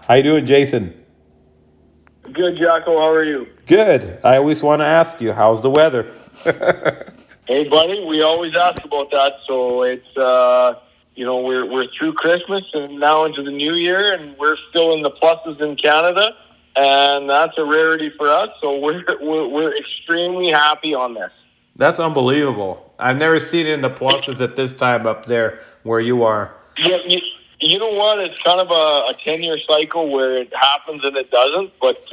How you doing, Jason? Good, Jocko. How are you? Good. I always want to ask you, how's the weather? Hey, buddy. We always ask about that. So it's we're through Christmas and now into the new year, and we're still in the pluses in Canada, and that's a rarity for us. So we're extremely happy on this. That's unbelievable. I've never seen it in the pluses at this time up there where you are. Yeah, you know what? It's kind of a 10-year cycle where it happens and it doesn't. But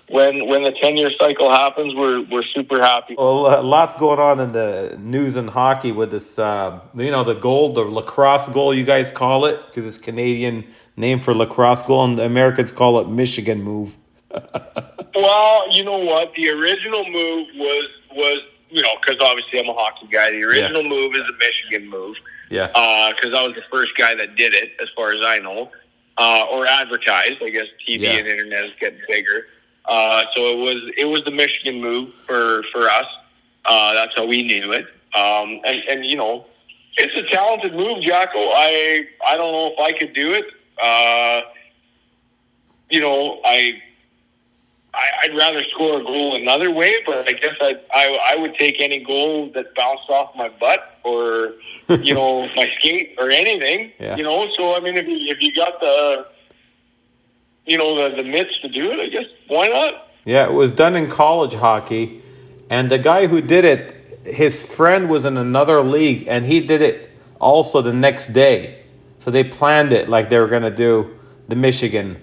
when the 10-year cycle happens, we're super happy. Well, lots going on in the news and hockey with this, the goal, the lacrosse goal, you guys call it, because it's Canadian name for lacrosse goal, and the Americans call it Michigan move. Well, you know what? The original move was because obviously I'm a hockey guy. The original move is a Michigan move. Yeah. Because I was the first guy that did it, as far as I know, or advertised. I guess TV and internet is getting bigger. So it was the Michigan move for us. That's how we knew it. And it's a talented move, Jocko. I don't know if I could do it. I'd rather score a goal another way, but I guess I would take any goal that bounced off my butt or my skate or anything. Yeah. So I mean, if you got the mitts to do it, I guess why not? Yeah, it was done in college hockey, and the guy who did it, his friend was in another league, and he did it also the next day. So they planned it like they were going to do the Michigan.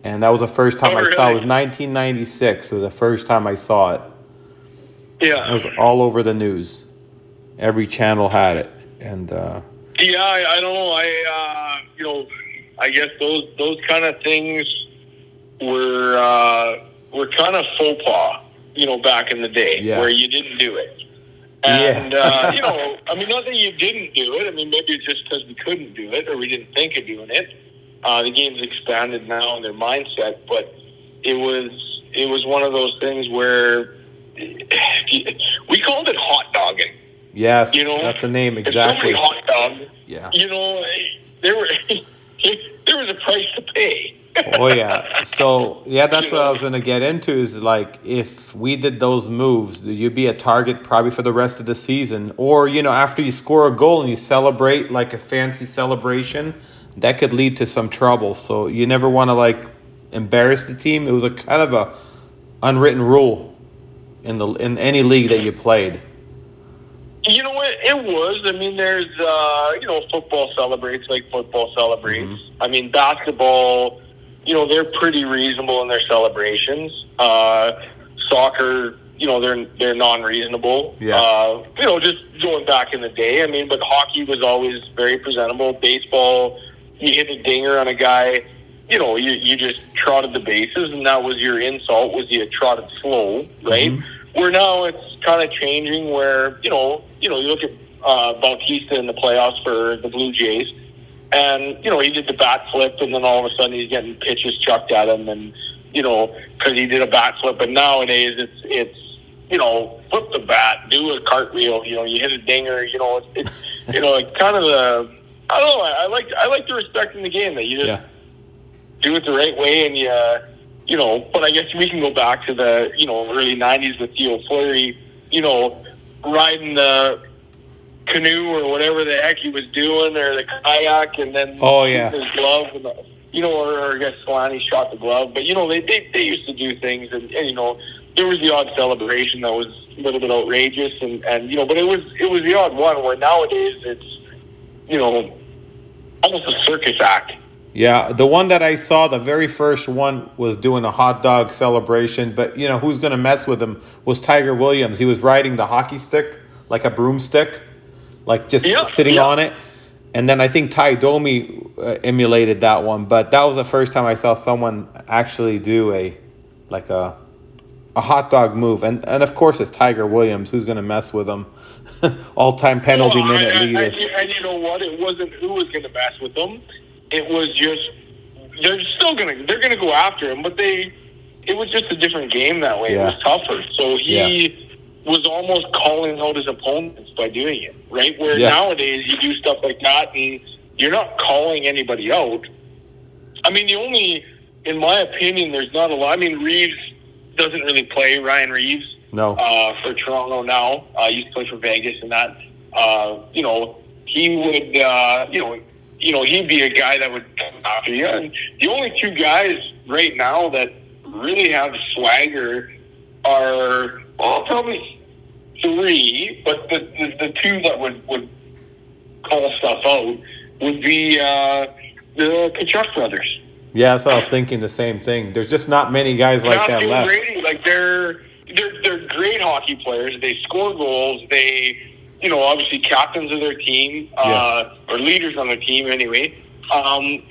And that was the first time I saw it. It was 1996. It was the first time I saw it. Yeah. It was all over the news. Every channel had it. And yeah, I don't know. I guess those kind of things were kind of faux pas, back in the day where you didn't do it. And, I mean, not that you didn't do it. I mean, maybe it's just because we couldn't do it or we didn't think of doing it. The game's expanded now in their mindset, but it was one of those things where we called it hot dogging. Yes, that's the name exactly. Hot dog. Yeah. There was a price to pay. Oh yeah. So that's what I was gonna get into. Is like if we did those moves, you'd be a target probably for the rest of the season. Or after you score a goal and you celebrate like a fancy celebration, that could lead to some trouble. So you never want to embarrass the team. It was a kind of a unwritten rule in any league that you played. You know what? It was. I mean, there's football celebrates like football celebrates. Mm-hmm. I mean, basketball, they're pretty reasonable in their celebrations. Soccer, they're non-reasonable. Yeah. Just going back in the day. I mean, but hockey was always very presentable. Baseball, you hit a dinger on a guy, you just trotted the bases, and that was your insult, was you trotted slow, right? Mm-hmm. Where now it's kind of changing where, you look at Bautista in the playoffs for the Blue Jays, and, he did the bat flip, and then all of a sudden he's getting pitches chucked at him, and, because he did a bat flip, and nowadays it's flip the bat, do a cartwheel, you hit a dinger, it's kind of the... I don't know. I like the respect in the game that you just do it the right way, and But I guess we can go back to the early '90s with Theo Fleury, riding the canoe or whatever the heck he was doing, or the kayak, and then his glove, and or I guess Solani shot the glove. But they used to do things, and there was the odd celebration that was a little bit outrageous, and but it was the odd one where nowadays it's almost a circus act. Yeah, the one that I saw, the very first one, was doing a hot dog celebration. But, who's going to mess with him was Tiger Williams. He was riding the hockey stick like a broomstick, like just sitting on it. And then I think Ty Domi emulated that one. But that was the first time I saw someone actually do a hot dog move. And of course, it's Tiger Williams. Who's going to mess with him? All-time penalty minute leader. And you know what? It wasn't who was going to mess with them. It was just they're gonna go after him, but it was just a different game that way. Yeah. It was tougher. So he was almost calling out his opponents by doing it, right? Where nowadays you do stuff like that and you're not calling anybody out. I mean, in my opinion, there's not a lot. I mean, Reeves doesn't really play. Ryan Reeves No. For Toronto now. Used to play for Vegas and that. He would, he'd be a guy that would come after you. And the only two guys right now that really have swagger are, well, probably three, but the two that would call stuff out would be the Kachuk brothers. Yeah, so I was thinking the same thing. There's just not many guys like that left. Brady, like they're great hockey players. They score goals. They, obviously captains of their team, or leaders on their team anyway. And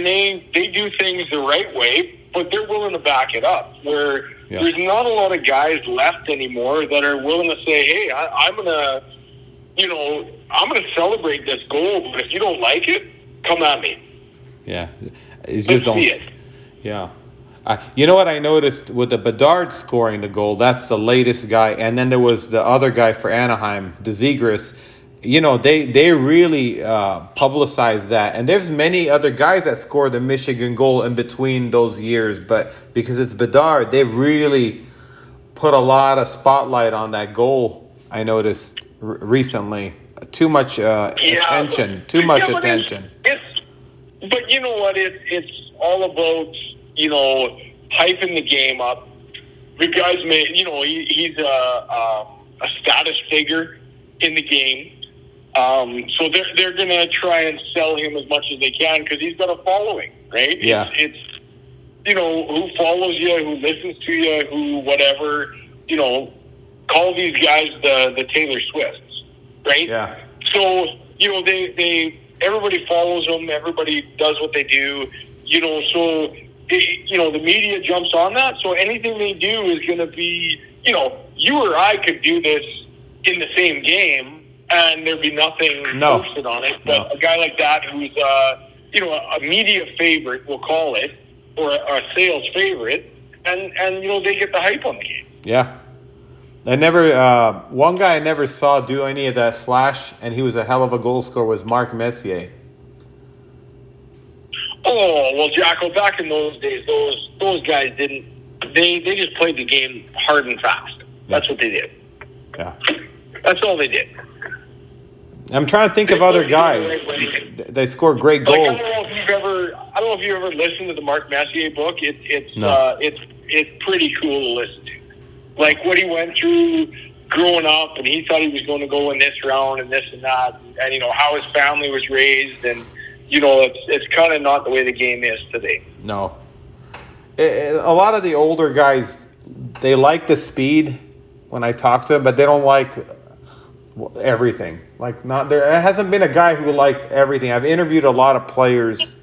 they do things the right way, but they're willing to back it up. Where there's not a lot of guys left anymore that are willing to say, "Hey, I'm gonna celebrate this goal, but if you don't like it, come at me." Yeah, it's just don't. Yeah. You know what I noticed with the Bedard scoring the goal? That's the latest guy, and then there was the other guy for Anaheim, DeZegris. They really publicized that, and there's many other guys that scored the Michigan goal in between those years, but because it's Bedard, they really put a lot of spotlight on that goal. I noticed recently, too much attention, too much attention. But you know what? It's all about hyping the game up. The guy's made. He's a status figure in the game. So they're gonna try and sell him as much as they can because he's got a following, right? Yeah. It's who follows you, who listens to you, who whatever. Call these guys the Taylor Swifts, right? Yeah. So they everybody follows them. Everybody does what they do. So the media jumps on that. So anything they do is going to be, you or I could do this in the same game, and there'd be nothing posted on it. But a guy like that who's a media favorite, we'll call it, or a sales favorite, and they get the hype on the game. Yeah. I never. One guy I never saw do any of that flash, and he was a hell of a goal scorer. Was Mark Messier. Oh well, Jacko. Back in those days, those guys didn't. They just played the game hard and fast. That's what they did. Yeah. That's all they did. I'm trying to think of other guys. They score great goals. Like, I don't know if you ever listened to the Mark Messier book. It's pretty cool to listen to. Like what he went through growing up, and he thought he was going to go in this round and this and that, and how his family was raised, and it's kind of not the way the game is today. No, a lot of the older guys, they like the speed when I talk to them, but they don't like everything. Like there hasn't been a guy who liked everything. I've interviewed a lot of players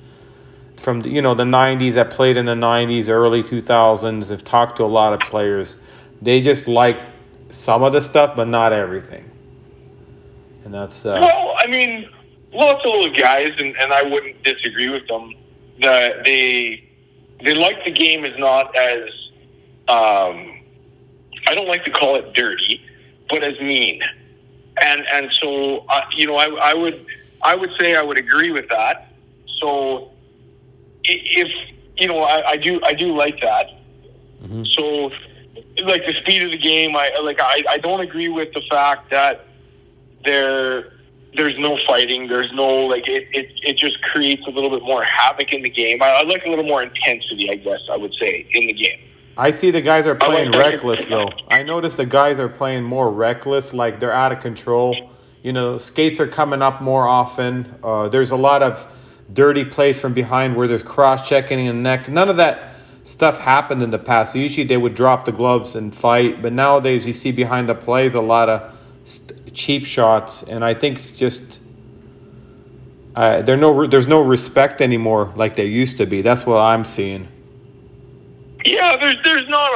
from the 90s that played in the 90s, early 2000s. I've talked to a lot of players. They just like some of the stuff, but not everything. And that's... Well, I mean, lots of those guys, and I wouldn't disagree with them, that they like the game is not as... I don't like to call it dirty, but as mean. And so, I would say I would agree with that. So, if, I do like that. Mm-hmm. So... Like the speed of the game, I don't agree with the fact that there's no fighting. There's no it just creates a little bit more havoc in the game. I like a little more intensity, I guess I would say, in the game. I see the guys are playing reckless though. I notice the guys are playing more reckless, like they're out of control. Skates are coming up more often. There's a lot of dirty plays from behind where there's cross-checking in the neck. None of that stuff happened in the past. So usually they would drop the gloves and fight, but nowadays you see behind the plays a lot of cheap shots, and I think it's just there's no respect anymore like there used to be. That's what I'm seeing. Yeah, there's not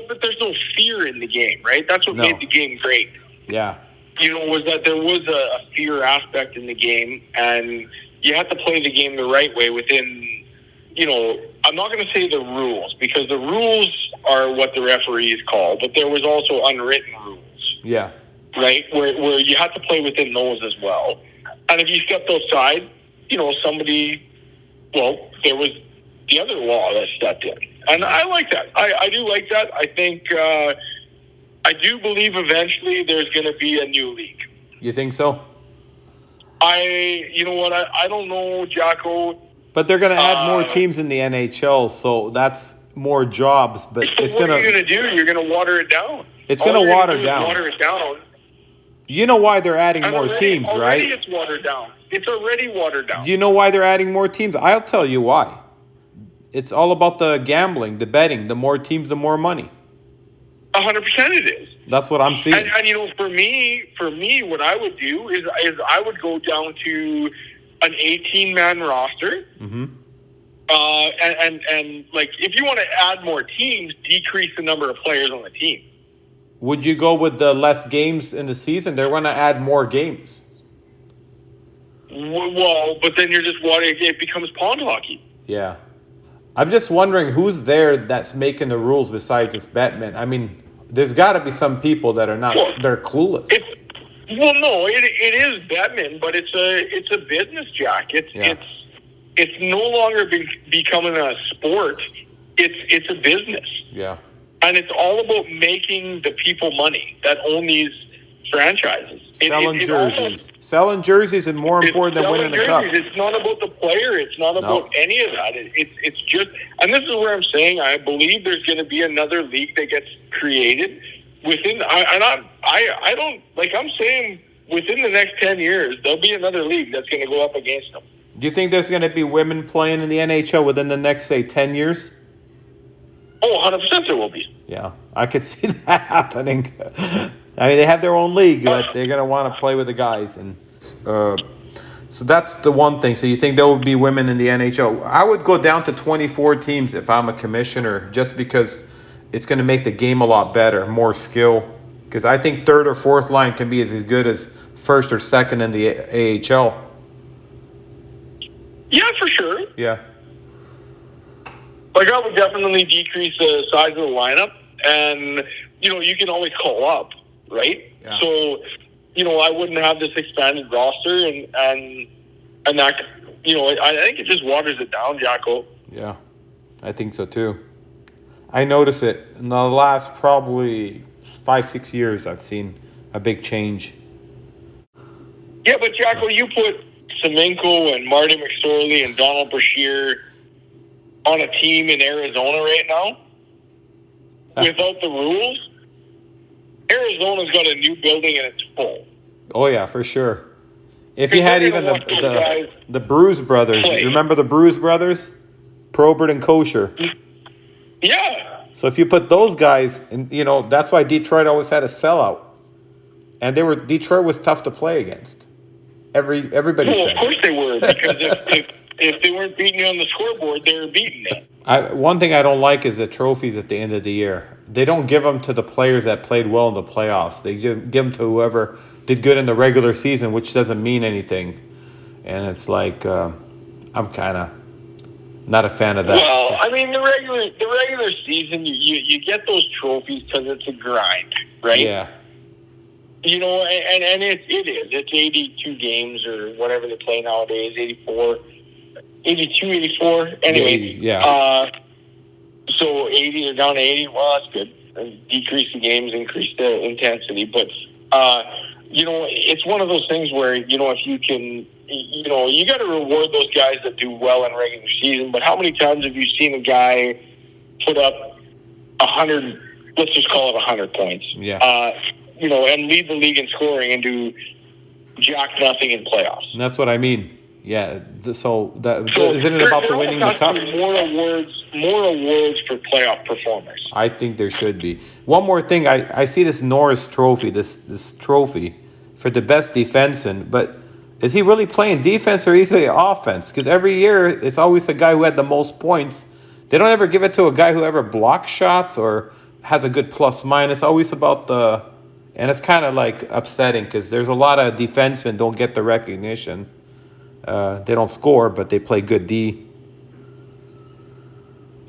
but there's no fear in the game, right? That's what made the game great. Yeah. Was that there was a fear aspect in the game, and you had to play the game the right way within. I'm not going to say the rules, because the rules are what the referees call, but there was also unwritten rules. Yeah. Right? Where you had to play within those as well. And if you stepped outside, somebody, there was the other law that stepped in. And I like that. I do like that. I think I do believe eventually there's going to be a new league. You think so? You know what? I don't know, Jocko. But they're going to add more teams in the NHL, so that's more jobs. But So it's what going are you to going to do? You're going to water it down. it's going to water Water it down. You know why they're adding And more teams, already right? it's watered down. It's already watered down. Do you know why they're adding more teams? I'll tell you why. It's all about the gambling, the betting. The more teams, the more money. 100% it is. That's what I'm seeing. And you know, for me, what I would do is I would go down to an 18-man roster. Mm-hmm. And like, if you want to add more teams, decrease the number of players on the team. Would you go with the less games in the season? They're going to add more games. Well, but then you're just watering. It becomes pond hockey. Yeah. I'm just wondering who's there that's making the rules besides this Batman. I mean, there's got to be some people that are not. They're clueless. Well, no, it is Batman, but it's a business, Jack. It's no longer becoming a sport. It's a business. Yeah. And it's all about making the people money that own these franchises. Selling jerseys is more important than winning a cup. It's not about the player. It's not about any of that. It's just, and this is where I'm saying I believe there's going to be another league that gets created within. I'm saying within the next 10 years there'll be another league that's going to go up against them. Do you think there's going to be women playing in the NHL within the next, say, 10 years? Oh, 100% there will be. Yeah, I could see that happening. I mean, they have their own league, but they're going to want to play with the guys. And so that's the one thing. So you think there will be women in the NHL? I would go down to 24 teams if I'm a commissioner, just because it's going to make the game a lot better, more skill. Because I think third or fourth line can be as good as first or second in the AHL. Yeah, for sure. Yeah. Like, I would definitely decrease the size of the lineup, and you can always call up, right? Yeah. So, I wouldn't have this expanded roster, and that, I think it just waters it down, Jacko. Yeah, I think so too. I notice it in the last probably 5-6 years. I've seen a big change. Yeah, but Jacko, you put Semenko and Marty McSorley and Donald Brashear on a team in Arizona right now, without the rules, Arizona's got a new building and it's full. Oh yeah, for sure. If you had even the Bruise brothers, remember the Bruise brothers, Probert and Kosher. Yeah. So if you put those guys, and that's why Detroit always had a sellout, and Detroit was tough to play against. Everybody said. Of course they were, because if they weren't beating you on the scoreboard, they were beating you. One thing I don't like is the trophies at the end of the year. They don't give them to the players that played well in the playoffs. They give them to whoever did good in the regular season, which doesn't mean anything. And it's like, I'm kind of not a fan of that. Well, I mean, the regular season, you get those trophies because it's a grind, right? Yeah. And it is. It's 82 games or whatever they play nowadays, 84. 82, 84. Anyway, yeah. So 80 or down to 80. Well, that's good. Decrease the games, increase the intensity. But it's one of those things where if you can, you got to reward those guys that do well in regular season. But how many times have you seen a guy put up 100? Let's just call it 100 points. Yeah. And lead the league in scoring and do jack nothing in playoffs. And that's what I mean. Yeah, so isn't it about the winning the cup? More awards for playoff performers. I think there should be. One more thing, I see this Norris Trophy, this trophy for the best defenseman, but is he really playing defense or is he offense? Because every year it's always the guy who had the most points. They don't ever give it to a guy who ever blocks shots or has a good plus minus. It's always about and it's kind of like upsetting because there's a lot of defensemen don't get the recognition. They don't score, but they play good D.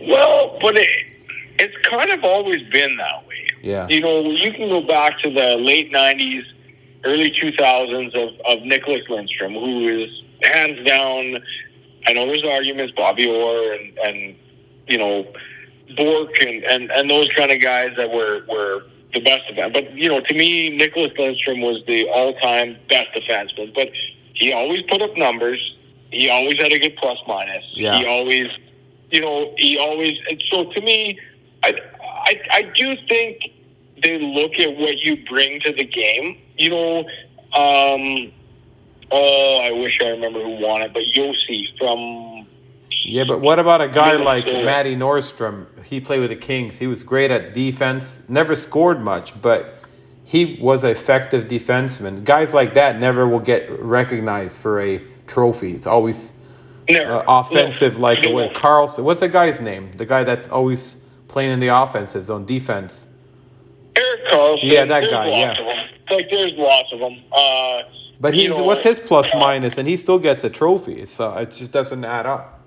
Well, but it's kind of always been that way. Yeah. You can go back to the late 90s, early 2000s of Nicholas Lindstrom, who is hands down I know there's arguments, Bobby Orr and you know, Bork and those kind of guys that were the best of them. But, you know, to me, Nicholas Lindstrom was the all-time best defenseman. But he always put up numbers. He always had a good plus-minus. Yeah. He always, and so to me, I do think they look at what you bring to the game. You know, I wish I remember who won it, but Yossi from... Yeah, but what about a guy like Minnesota. Matty Nordstrom? He played with the Kings. He was great at defense. Never scored much, but he was an effective defenseman. Guys like that never will get recognized for a trophy. It's always offensive, like the way Carlson. What's the guy's name? The guy that's always playing in the offensive zone, defense. Eric Carlson. Yeah, that guy. Yeah. Like there's lots of them. But what's his plus minus, and he still gets a trophy. So it just doesn't add up.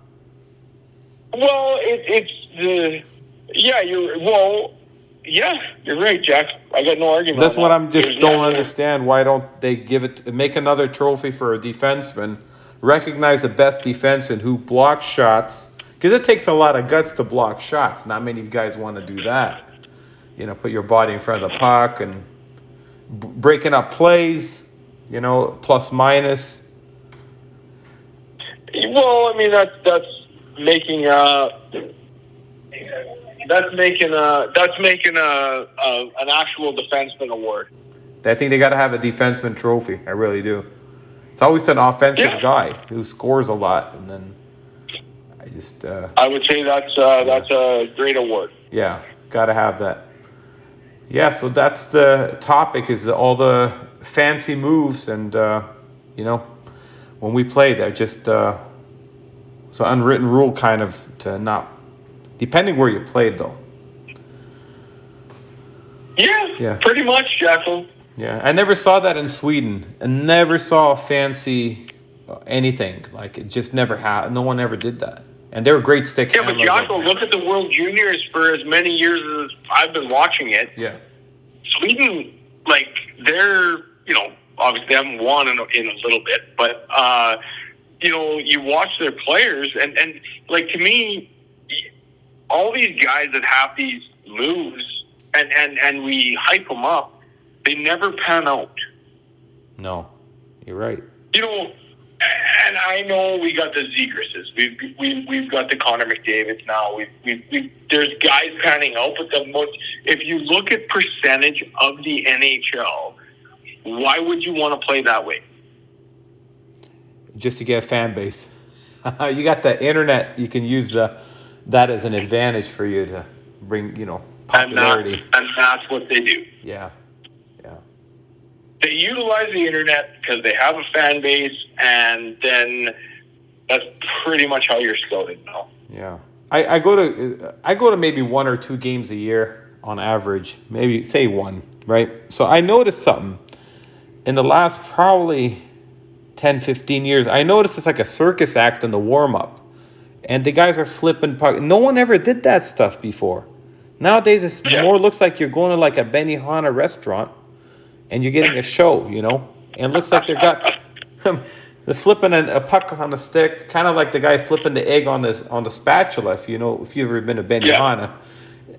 Well, you're right, Jack. I got no argument. That's on what that. I'm just don't understand. Why don't they make another trophy for a defenseman? Recognize the best defenseman who blocks shots, because it takes a lot of guts to block shots. Not many guys want to do that. You know, put your body in front of the puck and breaking up plays. You know, plus minus. Well, I mean that's making an actual defenseman award. I think they got to have a defenseman trophy. I really do. It's always an offensive guy who scores a lot, and then I would say that's a great award. Yeah, got to have that. Yeah, so that's the topic, is all the fancy moves, and you know, when we played, I just so unwritten rule kind of to not, depending where you played though. Yeah. Pretty much, Jackal. Yeah, I never saw that in Sweden. I never saw fancy anything. Like, it just never happened. No one ever did that. And they were great stick handlers. Yeah, but Jackal, look at the World Juniors for as many years as I've been watching it. Yeah. Sweden, like, they're, you know, obviously they haven't won in a little bit, but, you know, you watch their players, and like, to me, all these guys that have these moves, and we hype them up, they never pan out. No, you're right. You know, and I know we got the Zegrases, we've got the Connor McDavids now. There's guys panning out, but if you look at percentage of the NHL, why would you want to play that way? Just to get a fan base. You got the internet. You can use that as an advantage for you to bring, you know, popularity. And that's what they do. Yeah. They utilize the internet because they have a fan base, and then that's pretty much how you're scouted now. Yeah. I go to maybe 1 or 2 games a year on average, maybe say 1, right? So I noticed something in the last probably 10, 15 years. I noticed it's like a circus act in the warm-up, and the guys are flipping puck. No one ever did that stuff before. Nowadays, it more looks like you're going to like a Benihana restaurant, and you're getting a show, you know? And it looks like they're flipping a puck on the stick, kind of like the guy flipping the egg on the spatula, if you've ever been to Benihana. Yeah.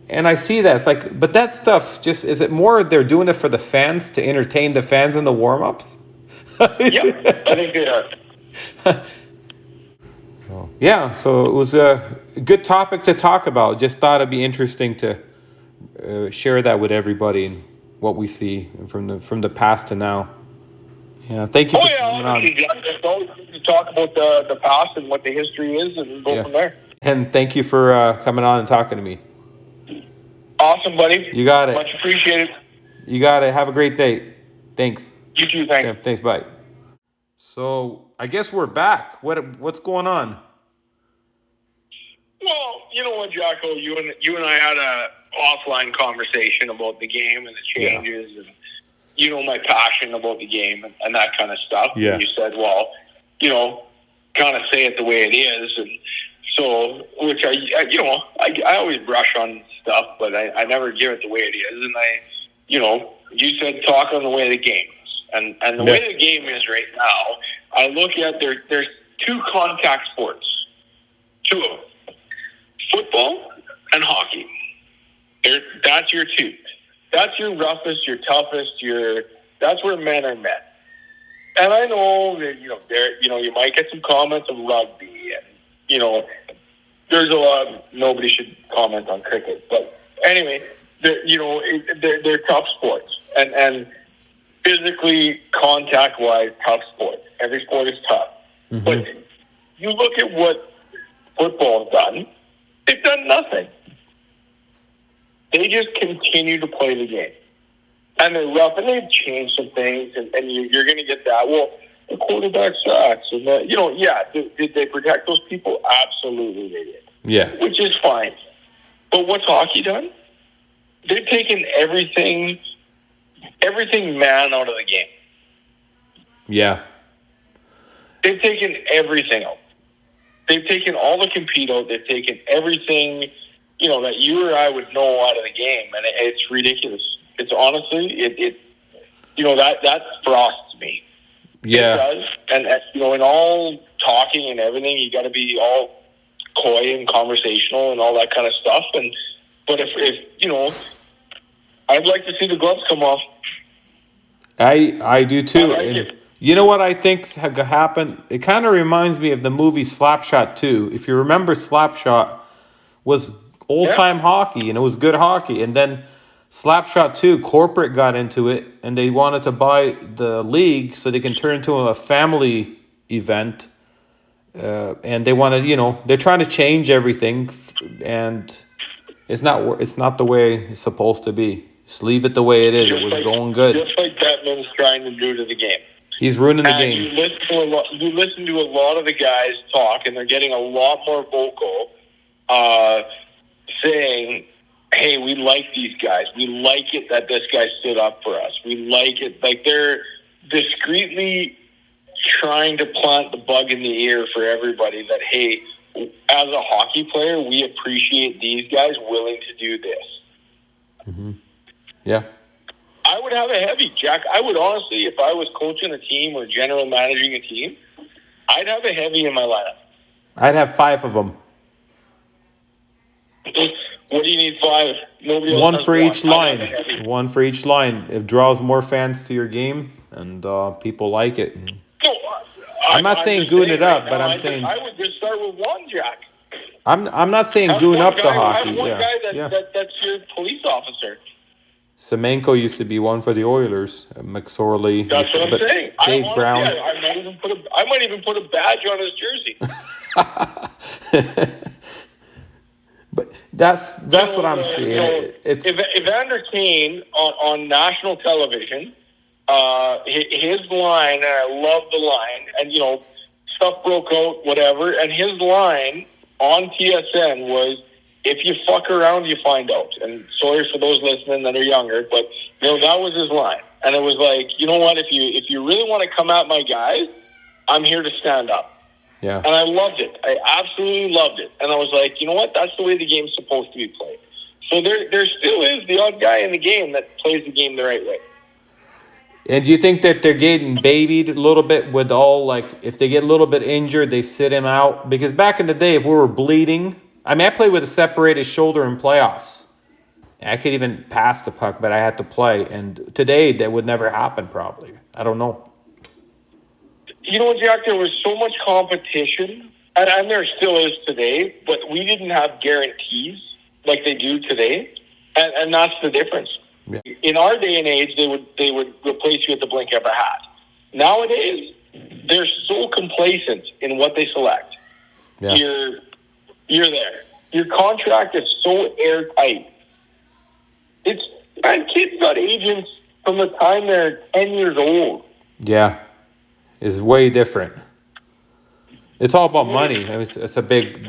And I see that. It's like, but that stuff, is it more they're doing it for the fans, to entertain the fans in the warm-ups? Yeah, I think they are. Yeah, so it was a good topic to talk about. Just thought it'd be interesting to share that with everybody and what we see from the past to now. Yeah, thank you for coming on. It's always good to talk about the past and what the history is, and go from there. And thank you for coming on and talking to me. Awesome, buddy. You got it. Much appreciated. You got it. Have a great day. Thanks. You too. Thanks. Okay, thanks. Bye. So I guess we're back. What's going on? Well, you know what, Jocko? You and I had a offline conversation about the game and the changes, and you know my passion about the game and that kind of stuff. Yeah. And you said, well, you know, kind of say it the way it is, and so which I always brush on stuff, but I never give it the way it is, and you said talk on the way the game is, and the way the game is right now. I look at there's two contact sports. Two of them. Football and hockey. That's your two. That's your roughest, your toughest, that's where men are met. And I know that, you might get some comments on rugby and, there's a lot of, nobody should comment on cricket. But anyway, they're tough sports. And physically, contact-wise, tough sports. Every sport is tough. Mm-hmm. But you look at what football's done, they've done nothing. They just continue to play the game. And they're rough, and they've changed some things, and you're going to get that. Well, the quarterback sucks. And did they protect those people? Absolutely they did. Yeah. Which is fine. But what's hockey done? They've taken everything man out of the game. Yeah. They've taken everything out. They've taken all the compete out. They've taken everything, that you or I would know out of the game, and it's ridiculous. It's honestly, that frosts me. Yeah. It does. And, in all talking and everything, you got to be all coy and conversational and all that kind of stuff. But if I'd like to see the gloves come off. I do too. I like and it. You know what I think's happened? It kind of reminds me of the movie Slapshot 2. If you remember, Slapshot was old-time hockey, and it was good hockey. And then Slapshot 2, corporate got into it, and they wanted to buy the league so they can turn it into a family event. And they wanted, they're trying to change everything, and it's not the way it's supposed to be. Just leave it the way it is. It was going good. Just like Bettman's trying to do to the game. He's ruining the game. You listen to a lot of the guys talk, and they're getting a lot more vocal, saying, hey, we like these guys. We like it that this guy stood up for us. We like it. Like, they're discreetly trying to plant the bug in the ear for everybody that, hey, as a hockey player, we appreciate these guys willing to do this. Mm-hmm. Yeah. I would have a heavy, Jack. I would honestly, if I was coaching a team or general managing a team, I'd have a heavy in my lineup. I'd have 5 of them. What do you need 5? Nobody else one has for each line. I'd One for each line. It draws more fans to your game, and people like it. No, I'm not saying goon it up, but I'm saying I would just start with 1, Jack. I'm not saying goon up the hockey. Have one guy that's your police officer. Semenko used to be one for the Oilers. McSorley. That's what I'm saying. Dave Brown. I might even put a badge on his jersey. But that's what I'm saying. It's Evander Kane on national television. His line, and I love the line, and stuff broke out, whatever, and his line on TSN was, if you fuck around, you find out. And sorry for those listening that are younger, but that was his line. And it was like, you know what, if you really want to come at my guys, I'm here to stand up. Yeah. And I loved it. I absolutely loved it. And I was like, you know what, that's the way the game's supposed to be played. So there still is the odd guy in the game that plays the game the right way. And do you think that they're getting babied a little bit with all, like, if they get a little bit injured, they sit him out? Because back in the day, if we were bleeding, I played with a separated shoulder in playoffs. I could even pass the puck, but I had to play. And today, that would never happen, probably. I don't know. Jack, there was so much competition, and there still is today, but we didn't have guarantees like they do today, and that's the difference. Yeah. In our day and age, they would replace you at the blink of a hat. Nowadays, they're so complacent in what they select. Yeah. You're there. Your contract is so airtight. Kids got agents from the time they're 10 years old. Yeah. It's way different. It's all about money. It's a big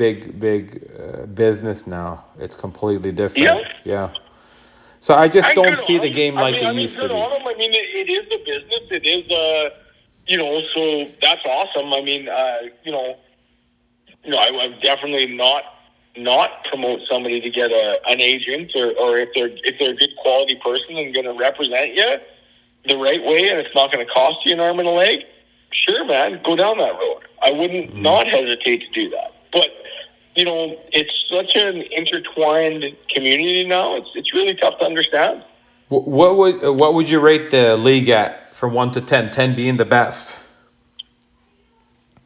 business now. It's completely different. Yeah. So I just don't see the game like it used to be. It is a business. It is so that's awesome. I would definitely not promote somebody to get an agent, or if they're a good quality person and going to represent you the right way, and it's not going to cost you an arm and a leg, Sure, man, go down that road. I wouldn't not hesitate to do that. But it's such an intertwined community now. It's really tough to understand. What would you rate the league at from 1 to 10? 10 being the best.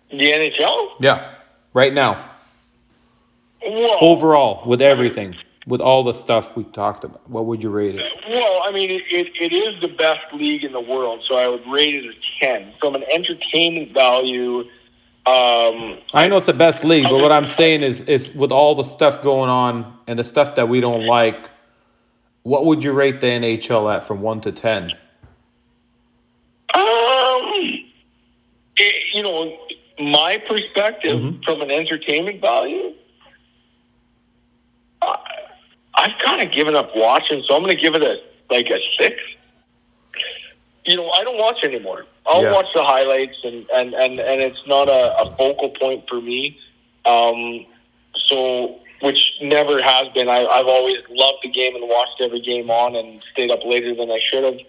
The NHL? Yeah, right now. Well, Overall, with everything, with all the stuff we talked about, what would you rate it? well, I mean, it is the best league in the world, so I would rate it a 10. From an entertainment value, I know it's the best league, but what I'm saying is with all the stuff going on and the stuff that we don't like, what would you rate the NHL at from 1 to 10? My perspective from an entertainment value, I've kind of given up watching, so I'm going to give it a 6. I don't watch anymore. I'll watch the highlights, and it's not a focal point for me. Which never has been. I've always loved the game and watched every game on and stayed up later than I should have.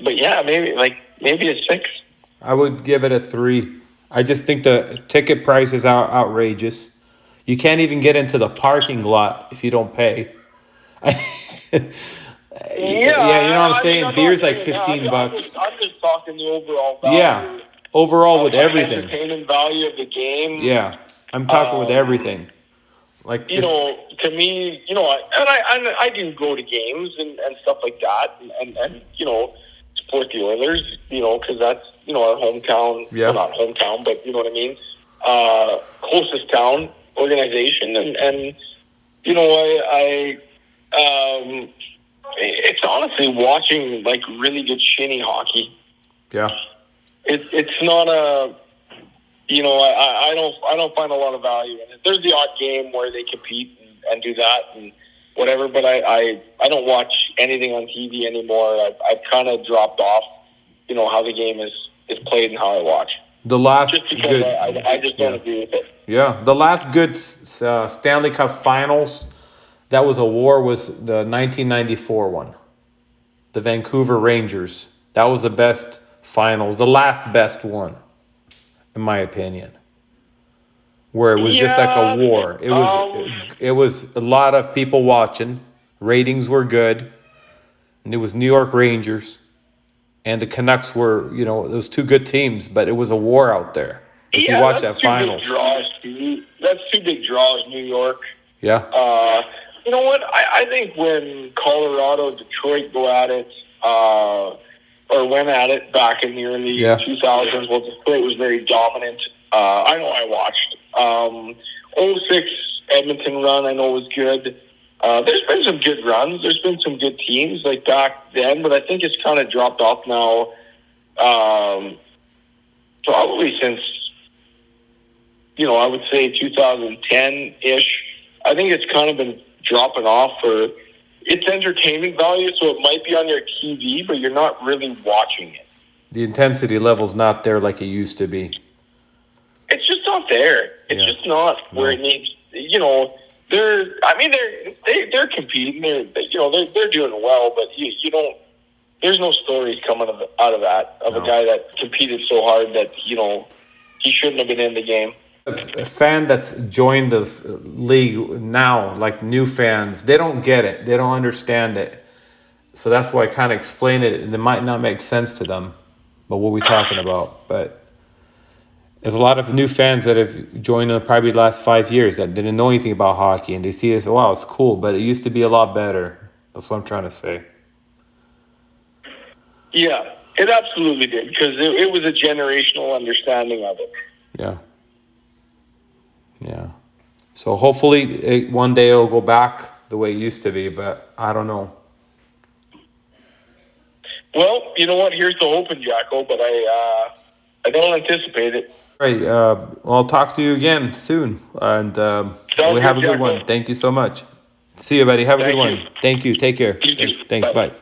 But yeah, maybe a 6. I would give it a 3. I just think the ticket prices are outrageous. You can't even get into the parking lot if you don't pay. Yeah, you know what I'm saying? Beer's like $15. I'm just talking the overall value. Yeah, overall with everything. Entertainment value of the game. Yeah, I'm talking with everything. Like to me, I do go to games and stuff like that, and support the Oilers, because that's our hometown. Yeah. Well, not hometown, but you know what I mean. Closest town organization, and it's honestly watching really good shinny hockey. Yeah. It's not a. I don't find a lot of value in it. There's the odd game where they compete and do that and whatever, but I don't watch anything on TV anymore. I've kind of dropped off, how the game is played and how I watch. The last just because good, I just don't agree with it. Yeah, the last good Stanley Cup Finals that was a war was the 1994 one, the Vancouver Rangers. That was the best finals, the last best one, in my opinion. Where it was just like a war. It was a lot of people watching. Ratings were good, and it was New York Rangers, and the Canucks were, those two good teams, but it was a war out there. If you watch that finals, that's 2 big draws. New York. Yeah. You know what? I think when Colorado, Detroit go at it, or went at it back in the early 2000s, well, Detroit was very dominant. I know I watched. 06 Edmonton run, I know was good. There's been some good runs. There's been some good teams back then, but I think it's kind of dropped off now. Probably since, I would say 2010-ish. I think it's kind of been dropping off for its entertainment value, so it might be on your TV, but you're not really watching it. The intensity level's not there like it used to be. It's just not there. It's just not where it needs. They're competing. They're doing well, but you don't. There's no stories coming out of that a guy that competed so hard that he shouldn't have been in the game. A fan that's joined the league now, like new fans, they don't get it. They don't understand it. So that's why I kind of explain it, and it might not make sense to them. But what we're talking about, but there's a lot of new fans that have joined in probably the last 5 years that didn't know anything about hockey, and they see it as, wow, it's cool, but it used to be a lot better. That's what I'm trying to say. Yeah, it absolutely did, because it was a generational understanding of it. Yeah. Yeah. So hopefully one day it'll go back the way it used to be, but I don't know. Well, you know what? Here's the hoping, Jacko, but I don't anticipate it. Right. I'll talk to you again soon, and we have a good one. Thank you so much. See you, buddy. Have a good one. Thank you. Take care. Thanks. Bye.